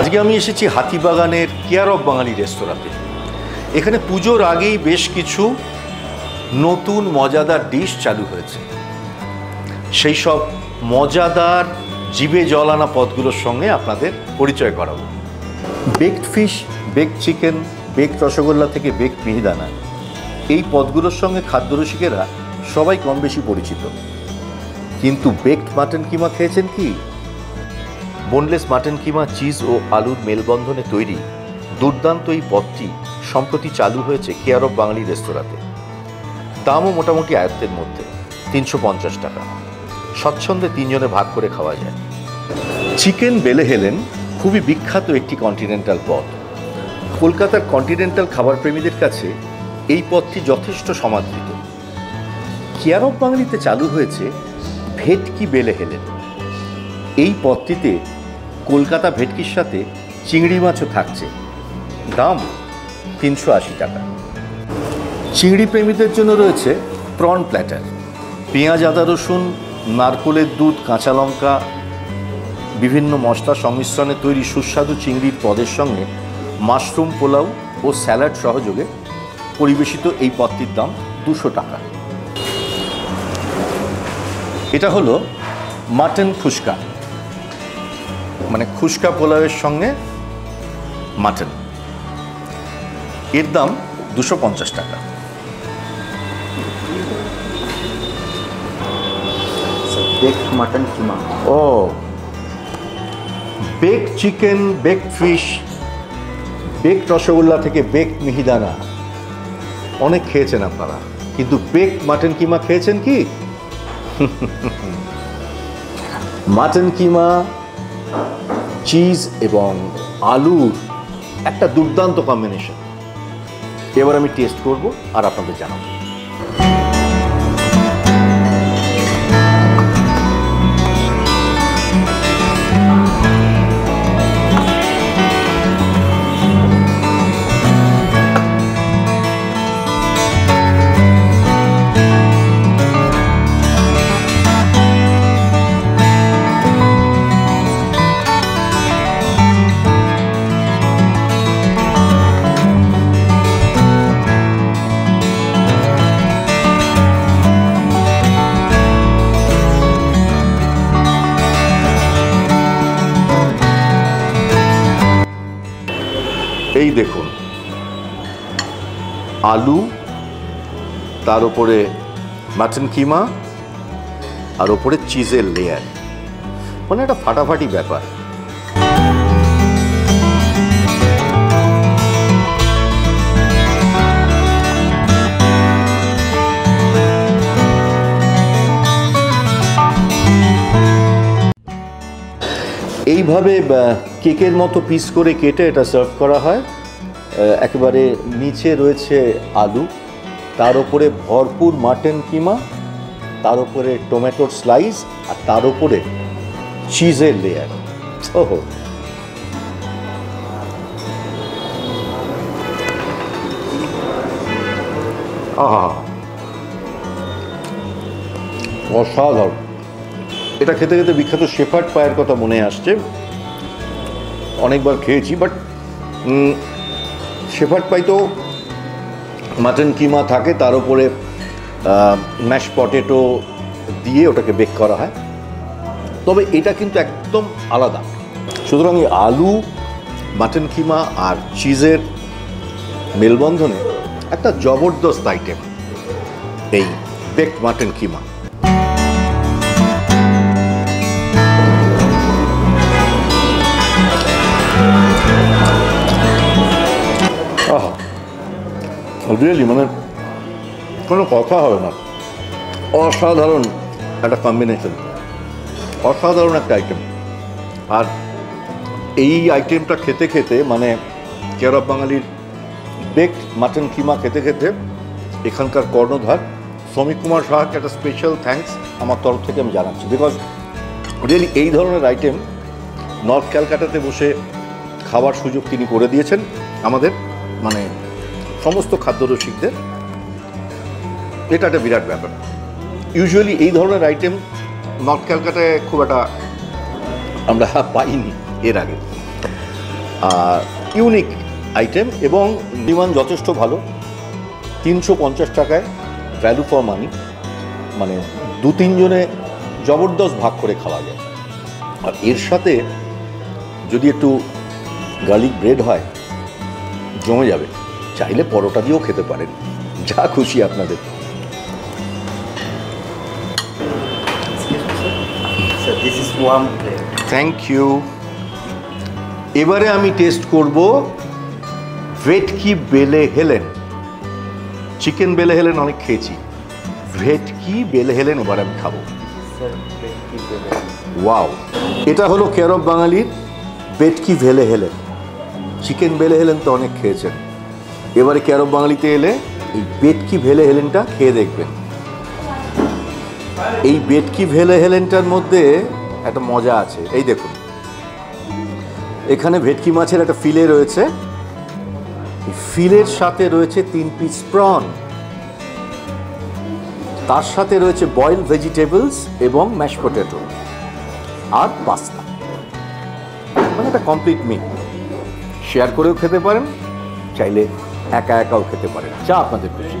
আজকে আমি এসেছি হাতিবাগানের কেয়ার অফ বাঙালি রেস্তোরাঁতে। এখানে পুজোর আগেই বেশ কিছু নতুন মজাদার ডিশ চালু হয়েছে। সেই সব মজাদার জিভে জল আনা পদগুলোর সঙ্গে আপনাদের পরিচয় করাবো। Baked fish, baked chicken, baked rasgulla থেকে বেকড মিহিদানা, এই পদগুলোর সঙ্গে খাদ্যরসিকেরা সবাই কম বেশি পরিচিত। কিন্তু বেকড মাটন কিমা খেয়েছেন কি? বোনলেস মাটন কিমা চিজ ও আলুর মেলবন্ধনে তৈরি দুর্দান্ত এই পদটি সম্প্রতি চালু হয়েছে কেয়ার অফ বাঙালি রেস্তোরাঁতে। দামও মোটামুটি আয়ত্তের মধ্যে, 350 টাকা। স্বচ্ছন্দে 3 জনে ভাগ করে খাওয়া যায়। চিকেন বেলে হেলেন খুবই বিখ্যাত একটি কন্টিনেন্টাল পদ। কলকাতার কন্টিনেন্টাল খাবার প্রেমীদের কাছে এই পদটি যথেষ্ট সমাদৃত। কেয়ার অফ বাঙালিতে চালু হয়েছে ভেটকি বেলে হেলেন। এই পদটিতে কলকাতা ভেটকির সাথে চিংড়ি মাছও থাকছে। দাম 380 টাকা। চিংড়ি প্রেমীদের জন্য রয়েছে প্রন প্ল্যাটার। পেঁয়াজ, আদা, রসুন, নারকোলের দুধ, কাঁচা লঙ্কা, বিভিন্ন মশলা সংমিশ্রণে তৈরি সুস্বাদু চিংড়ির পদের সঙ্গে মাশরুম পোলাও ও স্যালাড সহযোগে পরিবেশিত এই পদটির দাম 200 টাকা। এটা হলো মাটন খুশকা, মানে খুশকা পোলাওয়ের সঙ্গে মাটন। এর দাম 250 টাকা। বেকড মাটন কিমা, ও baked chicken, baked fish, baked rasgulla থেকে বেকড মিহিদানা অনেক খেয়েছেন আপনারা, কিন্তু বেকড মাটন কিমা খেয়েছেন কি? মাটন কিমা চিজ এবং আলুর একটা দুর্দান্ত কম্বিনেশন। এবার আমি টেস্ট করব আর আপনাদের জানাবো। এই দেখুন, আলু, তার উপরে মাটন কিমা, আর উপরে চিজের লেয়ার, মানে একটা ফাটাফাটি ব্যাপার। এইভাবে কেকের মতো পিস করে কেটে এটা সার্ভ করা হয়। একেবারে নিচে রয়েছে আলু, তার উপরে ভরপুর মাটন কিমা, তার উপরে টমেটোর স্লাইস, আর তার উপরে চিজের লেয়ার। ওহো, আহা, অসাধারণ। এটা খেতে খেতে বিখ্যাত শেফার্ড পায়ের কথা মনে আসছে। অনেকবার খেয়েছি, বাট শেফার্ড পাই তো মাটন কিমা থাকে, তার উপরে ম্যাশ পটেটো দিয়ে ওটাকে বেক করা হয়। তবে এটা কিন্তু একদম আলাদা। সুতরাং এই আলু, মাটন কিমা আর চিজের মেলবন্ধনে একটা জবরদস্ত আইটেম এই বেকড মাটন কিমা। রিয়েলি, মানে কোনো কথা হবে না। অসাধারণ একটা কম্বিনেশন, অসাধারণ একটা আইটেম। আর এই আইটেমটা খেতে খেতে, মানে কেয়ার অফ বাঙালির বেকড মাটন কিমা খেতে খেতে এখানকার কর্ণধার শ্রমিক কুমার সাহাকে একটা স্পেশাল থ্যাঙ্কস আমার তরফ থেকে আমি জানাচ্ছি। বিকজ রিয়েলি এই ধরনের আইটেম নর্থ ক্যালকাটাতে বসে খাওয়ার সুযোগ তিনি করে দিয়েছেন আমাদের, মানে সমস্ত খাদ্যরসিকদের। এটা একটা বিরাট ব্যাপার। ইউজুয়ালি এই ধরনের আইটেম নর্থ ক্যালকাটায় খুব একটা আমরা পাইনি এর আগে। ইউনিক আইটেম এবং ডিমান্ড যথেষ্ট ভালো। 350 টাকায় ভ্যালু ফর মানি, মানে 2-3 জনে জবরদস্ত ভাগ করে খাওয়া যায়। আর এর সাথে যদি একটু গার্লিক ব্রেড হয় জমে যাবে। চাইলে পরোটা দিয়েও খেতে পারেন, যা খুশি আপনাদের। Sir, this is warm plate. Thank you. এবারে আমি টেস্ট করব ভেটকি বেলে হেলেন। চিকেন বেলে হেলেন অনেক খেয়েছি, ভেটকি বেলে হেলেন এবার আমি খাবো। Sir, ভেটকি বেলে। ওয়াও, এটা হলো কেয়ার অফ বাঙালির ভেটকি ভেলে হেলেন। চিকেন বেলে হেলেন তো অনেক খেয়েছেন, এবারে কেয়ার অফ বাঙালিতে এলে এই ভেটকি ভেলে হেলেনটা খেয়ে দেখবেন। এই ভেটকি ভেলে হেলেনটার মধ্যে একটা মজা আছে। এই দেখুন, এখানে ভেটকি মাছের একটা ফিলে রয়েছে, এই ফিলের সাথে রয়েছে 3 পিস প্রন, তার সাথে রয়েছে বয়েলড ভেজিটেবলস এবং ম্যাশ পটেটো আর পাস্তা, মানে একটা কমপ্লিট মিল। শেয়ার করেও খেতে পারেন, চাইলে একা একাও খেতে পারেন, যা আপনাদের খুশি।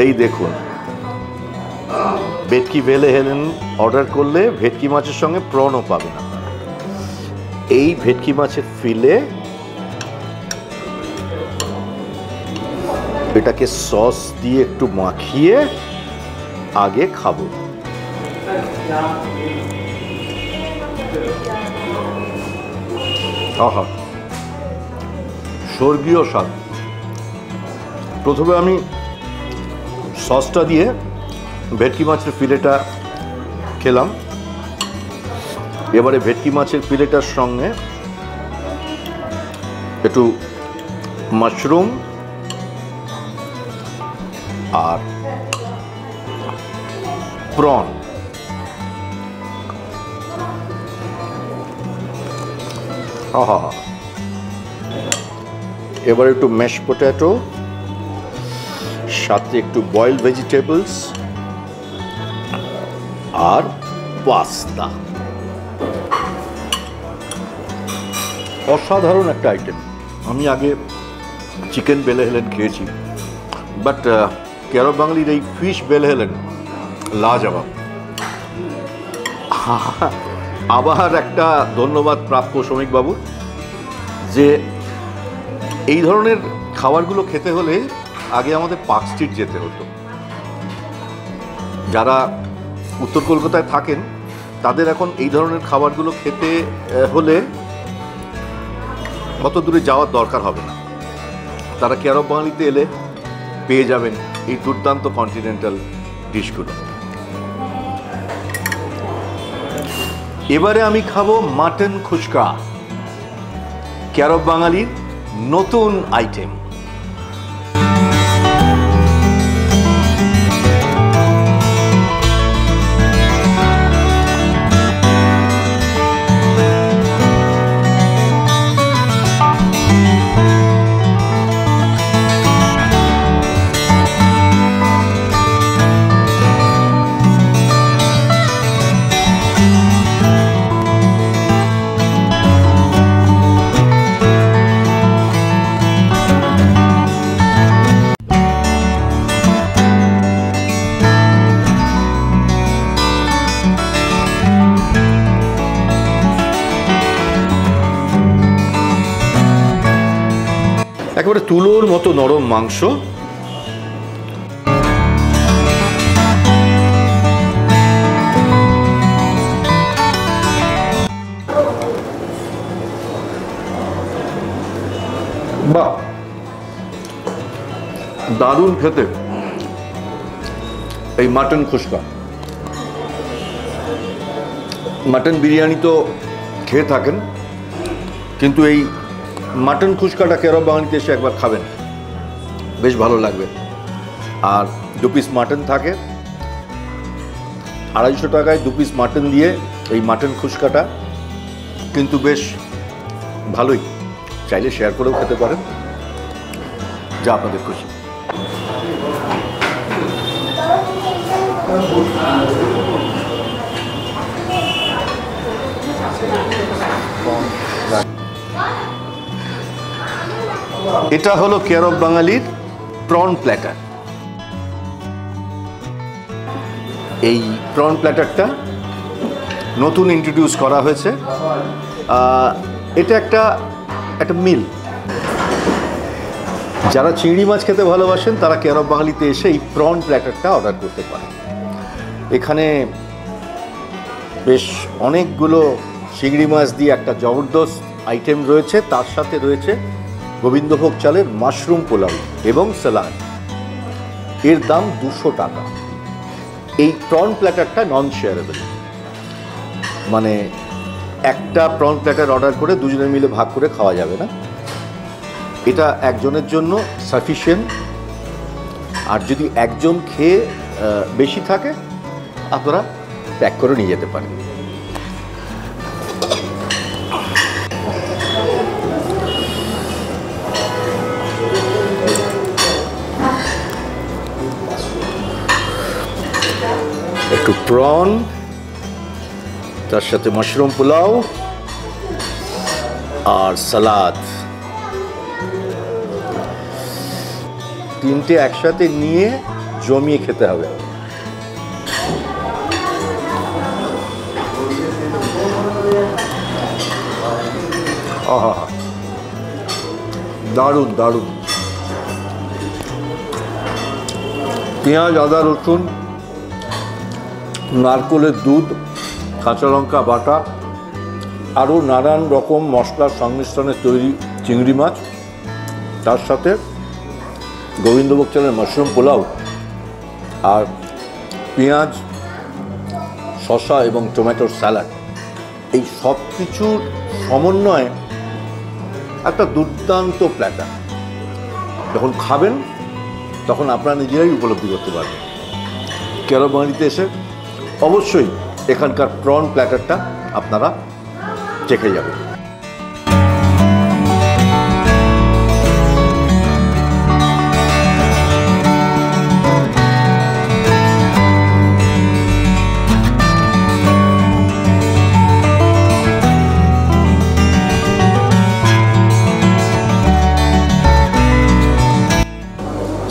এই দেখুন, ভেটকি ভেলে হেলেন অর্ডার করলে ভেটকি মাছের সঙ্গে প্রনও পাবেন আপনারা। এই ভেটকি মাছের ফিলে এটাকে সস দিয়ে একটু মাখিয়ে আগে খাবো। আহা, স্বর্গীয় স্বাদ। প্রথমে আমি সসটা দিয়ে ভেটকি মাছের ফিলেটা খেলাম, এবারে ভেটকি মাছের ফিলেটার সঙ্গে একটু মাশরুম আর প্রন, আহা, এবার একটু ম্যাশ পটেটো, সাথে একটু বয়েলড ভেজিটেবলস আর পাস্তা। অসাধারণ একটা আইটেম। আমি আগে চিকেন বেলে হেলেন খেয়েছি, বাট কেয়ার অফ বাঙালির এই ফিশ বেলে হেলেন লাজবাব। আবার একটা ধন্যবাদ প্রাপ্য শ্রমিকবাবুর, যে এই ধরনের খাবারগুলো খেতে হলে আগে আমাদের পার্ক স্ট্রিট যেতে হতো। যারা উত্তর কলকাতায় থাকেন তাদের এখন এই ধরনের খাবারগুলো খেতে হলে অত দূরে যাওয়ার দরকার হবে না। তারা কেয়ার অফ বাঙালিতে এলে পেয়ে যাবেন এই দুর্দান্ত কন্টিনেন্টাল ডিশগুলো। এবারে আমি খাবো মাটন খুচকা, কেয়ার অফ বাঙালির নতুন আইটেম। একেবারে তুলোর মতো নরম মাংস, বাহ, দারুণ খেতে এই মাটন খুস্কা। মাটন বিরিয়ানি তো খেয়ে থাকেন, কিন্তু এই মাটন খুস্কাটা কেরব বাঙালিতে এসে একবার খাবেন, বেশ ভালো লাগবে। আর 2 পিস মাটন থাকে, 250 টাকায় 2 পিস মাটন দিয়ে এই মাটন খুস্কাটা কিন্তু বেশ ভালোই। চাইলে শেয়ার করেও খেতে পারেন, যা আপনাদের খুশি। এটা হলো কেরব বাঙালির প্রন প্ল্যাটার। এই প্রন প্ল্যাটারটা নতুন ইন্ট্রোডিউস করা হয়েছে। এটা একটা মিল। যারা চিংড়ি মাছ খেতে ভালোবাসেন তারা কেরব বাঙালিতে এসে এই প্রন প্ল্যাটারটা অর্ডার করতে পারেন। এখানে বেশ অনেকগুলো চিংড়ি মাছ দিয়ে একটা জবরদস্ত আইটেম রয়েছে, তার সাথে রয়েছে গোবিন্দভোগ চালের মাশরুম পোলাও এবং স্যালাড। এর দাম 200 টাকা। এই প্রন প্ল্যাটারটা নন শেয়ারেবল, মানে একটা প্রন প্ল্যাটার অর্ডার করে দুজনে মিলে ভাগ করে খাওয়া যাবে না। এটা একজনের জন্য সাফিসিয়েন্ট। আর যদি একজন খেয়ে বেশি থাকে আপনারা প্যাক করে নিয়ে যেতে পারেন। একটু প্রন, তার সাথে মাশরুম পোলাও আর সালাদ, তিনটে একসাথে নিয়ে জমিয়ে খেতে হবে। আহা, দারুণ দারুণ। পেঁয়াজ, আদা, রসুন, নারকেলের দুধ, কাঁচা লঙ্কা বাটা, আরও নানান রকম মশলার সংমিশ্রণে তৈরি চিংড়ি মাছ, তার সাথে গোবিন্দভোগ চালের মাশরুম পোলাও আর পেঁয়াজ, শসা এবং টমেটোর স্যালাড। এই সব কিছুর সমন্বয়ে একটা দুর্দান্ত প্ল্যাটার। যখন খাবেন তখন আপনারা নিজেরাই উপলব্ধি করতে পারবেন। কেরব বাঙালিতে এসে অবশ্যই এখানকার প্রন প্ল্যাটারটা আপনারা চেখে যাবেন।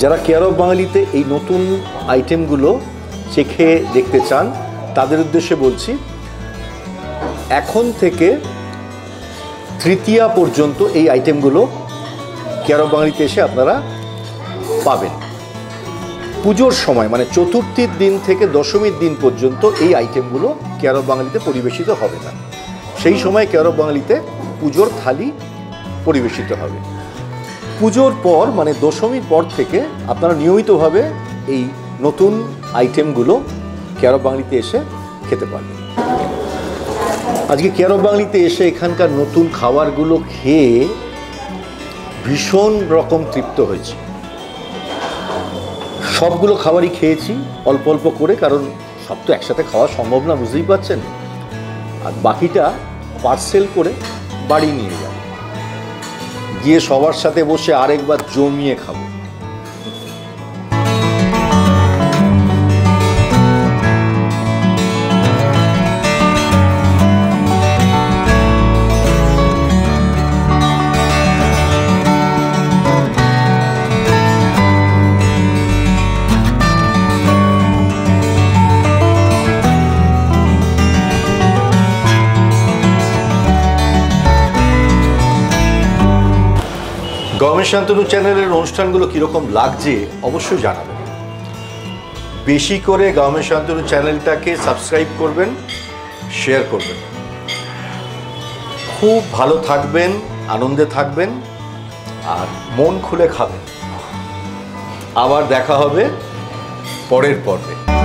যারা কেরব বাঙালিতে এই নতুন আইটেমগুলো চেখে দেখতে চান তাদের উদ্দেশ্যে বলছি, এখন থেকে তৃতীয়া পর্যন্ত এই আইটেমগুলো কেরব বাঙালিতে এসে আপনারা পাবেন। পুজোর সময় মানে চতুর্থীর দিন থেকে দশমীর দিন পর্যন্ত এই আইটেমগুলো কেরব বাঙালিতে পরিবেশিত হবে না। সেই সময় কেরব বাঙালিতে পুজোর থালি পরিবেশিত হবে। পুজোর পর মানে দশমীর পর থেকে আপনারা নিয়মিতভাবে এই নতুন আইটেমগুলো কেরব বাঙালিতে এসে খেতে পারবেন। আজকে কেরব বাঙালিতে এসে এখানকার নতুন খাবারগুলো খেয়ে ভীষণ রকম তৃপ্ত হয়েছি। সবগুলো খাবারই খেয়েছি অল্প অল্প করে, কারণ সব তো একসাথে খাওয়া সম্ভব না, বুঝতেই পারছেন। আর বাকিটা পার্সেল করে বাড়ি নিয়ে যাব, গিয়ে সবার সাথে বসে আরেকবার জমিয়ে খাবো। গমেশ শান্তনু চ্যানেলের অনুষ্ঠানগুলো কীরকম লাগছে অবশ্যই জানাবেন। বেশি করে গমেশ শান্তনু চ্যানেলটাকে সাবস্ক্রাইব করবেন, শেয়ার করবেন। খুব ভালো থাকবেন, আনন্দে থাকবেন আর মন খুলে খাবেন। আবার দেখা হবে পরের পর্বে।